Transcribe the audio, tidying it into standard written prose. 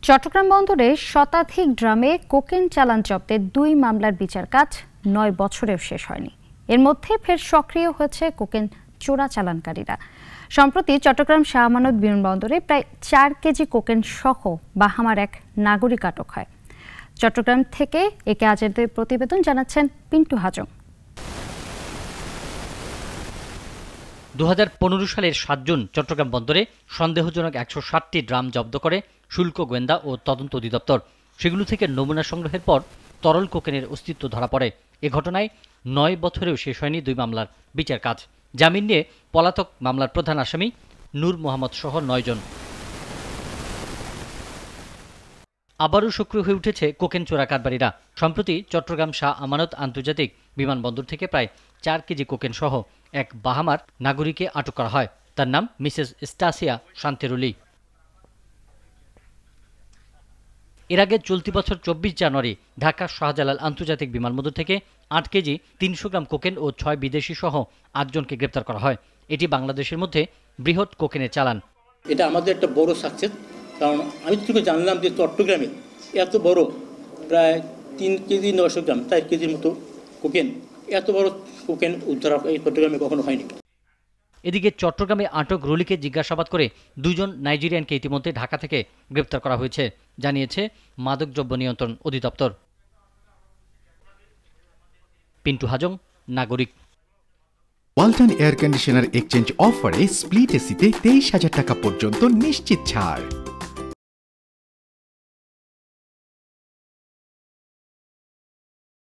চট্টগ্রাম বন্দরে শতাধিক ড্রামে কোকেন চালান জব্দের ২ মামলার বিচার কাজ ৯ বছরেও শেষ হয়নি। এর মধ্যে ফের সক্রিয় হয়েছে কোকেন চোরাচালানকারীরা। সম্প্রতি চট্টগ্রাম শাহ আমানত বিমানবন্দরে প্রায় ৪ কেজি কোকেন সহ বাহামার এক নাগরিক আটক হয়। চট্টগ্রাম থেকে একে আজেদের প্রতিবেদন জানাচ্ছেন পিন্টু হাজং। ২০১৫ সালের ৭ জুন চট্টগ্রাম বন্দরে সন্দেহজনক ১৬০টি ড্রাম জব্দ করে শুল্ক গোয়েন্দা ও তদন্ত অধিদপ্তর। সেগুলো থেকে নমুনা সংগ্রহের পর তরল কোকেনের অস্তিত্ব ধরা পড়ে। এ ঘটনায় ৯ বছরেও শেষ হয়নি ২ মামলার বিচার কাজ। জামিন নিয়ে পলাতক মামলার প্রধান আসামি নূর মোহাম্মদ সহ ৯ জন। আবারও সক্রিয় হয়ে উঠেছে কোকেন চোরা কারবারিরা। সম্প্রতি চট্টগ্রাম শাহ আমানত আন্তর্জাতিক বিমানবন্দর থেকে প্রায় ৪ কেজি কোকেন সহ এক বাহামার নাগরিককে আটক করা হয়। তার নাম মিসেস স্টাসিয়া শান্তেরুলি। এর আগে চলতি বছর ২৪ জানুয়ারি ঢাকা শাহজালাল আন্তর্জাতিক বিমানবন্দর থেকে ৮ কেজি ৩০০ গ্রাম কোকেন ও ৬ বিদেশি সহ ৮ জনকে গ্রেপ্তার করা হয়। এটি বাংলাদেশের মধ্যে বৃহৎ কোকেনের চালান। এটা আমাদের একটা বড় সাকসেস, কারণ আমি তো জানলাম যে চট্টগ্রামে এত বড় প্রায় ৩ কেজি ৯০০ গ্রাম ৪ কেজির মতো কোকেন, এত বড় কোকেন উদ্ধার এই চট্টগ্রামে কখনো হয়নি। এদিকে চট্টগ্রামে আটক রুলিকে জিজ্ঞাসাবাদ করে ২ জন নাইজেরিয়ানকে ইতিমধ্যে ঢাকা থেকে গ্রেপ্তার করা হয়েছে, জানিয়েছে মাদকদ্রব্য নিয়ন্ত্রণ অধিদপ্তর। পিন্টু হাজং, নাগরিক। ওয়ালটন এয়ার কন্ডিশনার এক্সচেঞ্জ অফারে স্প্লিট এসিতে ২৩,০০০ টাকা পর্যন্ত নিশ্চিত ছাড়।